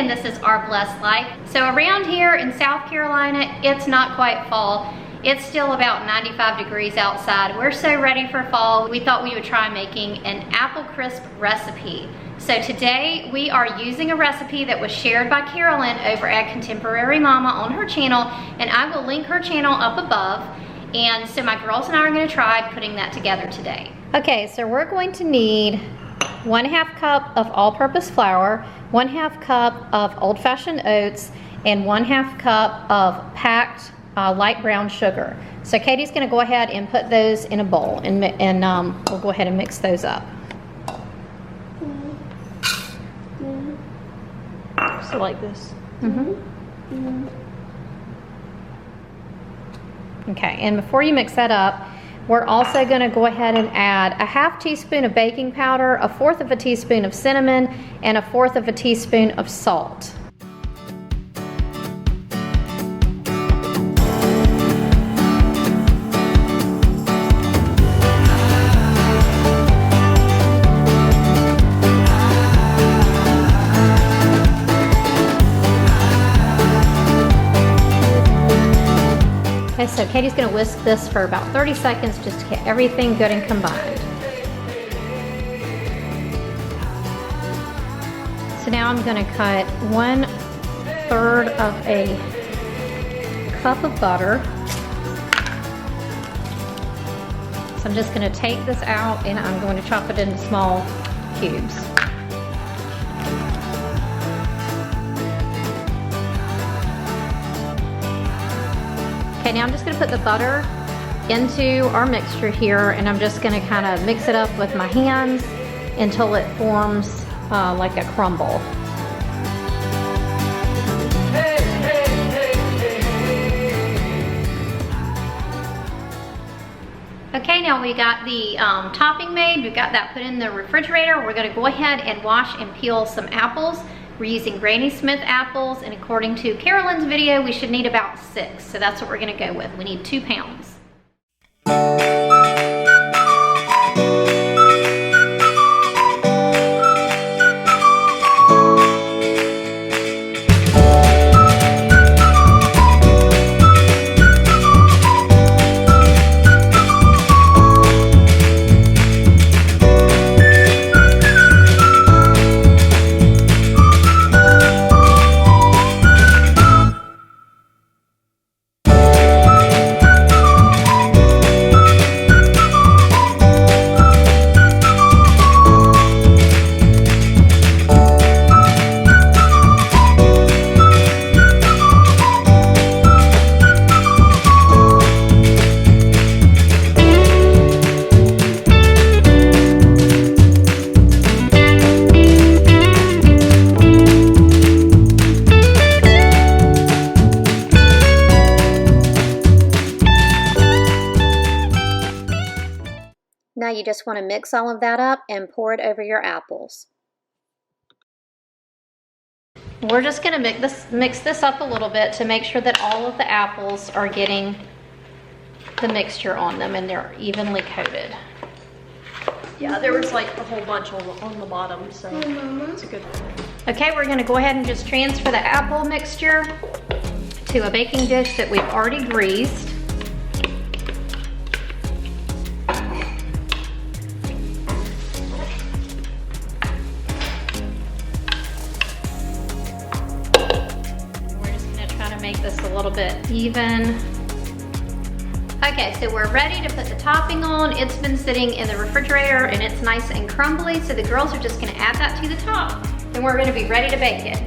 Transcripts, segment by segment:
and this is Our Blessed Life. So around here in South Carolina, it's not quite fall. It's still about 95 degrees outside. We're so ready for fall. We thought we would try making an apple crisp recipe. So today we are using a recipe that was shared by Carolyn over at Contemporary Mama on her channel, and I will link her channel up above. And so my girls and I are gonna try putting that together today. Okay, so we're going to need 1/2 cup of all-purpose flour, 1/2 cup of old-fashioned oats, and 1/2 cup of packed light brown sugar. So Katie's gonna go ahead and put those in a bowl, and we'll go ahead and mix those up. So like this. Okay, and before you mix that up, we're also gonna go ahead and add a 1/2 teaspoon of baking powder, 1/4 of a teaspoon of cinnamon, and 1/4 of a teaspoon of salt. Okay, so Katie's gonna whisk this for about 30 seconds just to get everything good and combined. So now I'm gonna cut 1/3 of a cup of butter. So I'm just gonna take this out and I'm going to chop it into small cubes. Okay, now I'm just gonna put the butter into our mixture here, and I'm just gonna kind of mix it up with my hands until it forms like a crumble. Okay, now we got the topping made. We've got that put in the refrigerator. We're gonna go ahead and wash and peel some apples. We're using Granny Smith apples, and according to Carolyn's video, we should need about 6. So that's what we're gonna go with. We need 2 pounds. Now you just want to mix all of that up and pour it over your apples. We're just going to mix this up a little bit to make sure that all of the apples are getting the mixture on them and they're evenly coated. Yeah, there was like a whole bunch on the bottom, so it's a good thing. Okay, we're going to go ahead and just transfer the apple mixture to a baking dish that we've already greased. Make this a little bit even. Okay, so we're ready to put the topping on. It's been sitting in the refrigerator and it's nice and crumbly, so the girls are just gonna add that to the top. Then we're gonna be ready to bake it.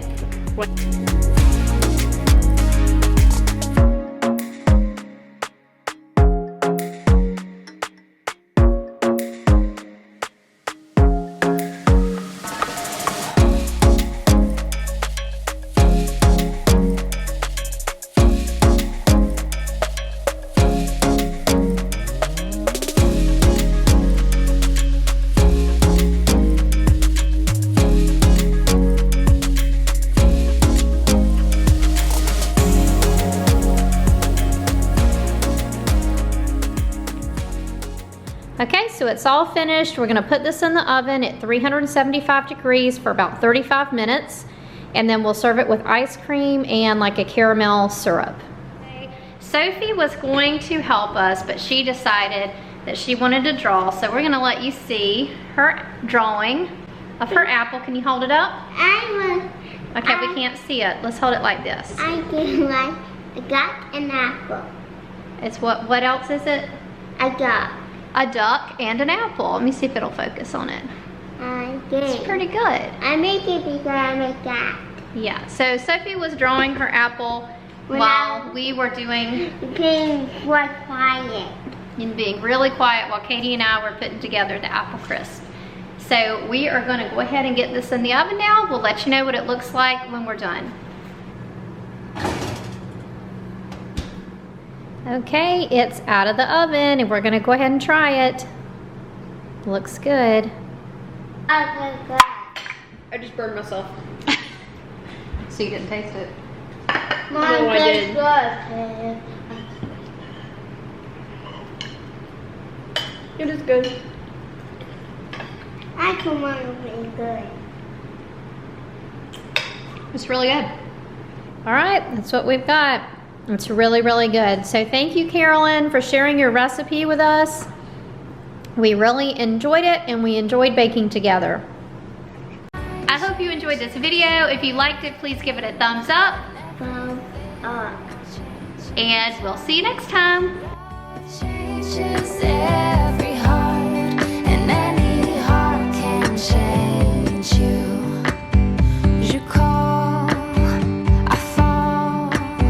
Okay, so it's all finished. We're gonna put this in the oven at 375 degrees for about 35 minutes. and then we'll serve it with ice cream and like a caramel syrup. Sophie was going to help us, but she decided that she wanted to draw, so we're gonna let you see her drawing of her apple. Can you hold it up? Okay, we can't see it. Let's hold it like this. I got an apple. It's what else is it? I got A duck and an apple. Let me see if it'll focus on it. It's pretty good. I make it because I'm a cat. Yeah, so Sophie was drawing her apple while we were being quiet. And being really quiet while Katie and I were putting together the apple crisp. So we are gonna go ahead and get this in the oven now. We'll let you know what it looks like when we're done. Okay, it's out of the oven and we're gonna go ahead and try it. Looks good. I just burned myself. So you didn't taste it? No, I did. Good. It is good. I can want to be good. It's really good. All right, that's what we've got. It's really, really good. So thank you, Carolyn, for sharing your recipe with us. We really enjoyed it and we enjoyed baking together. I hope you enjoyed this video. If you liked it, please give it a thumbs up. Thumbs up. And we'll see you next time.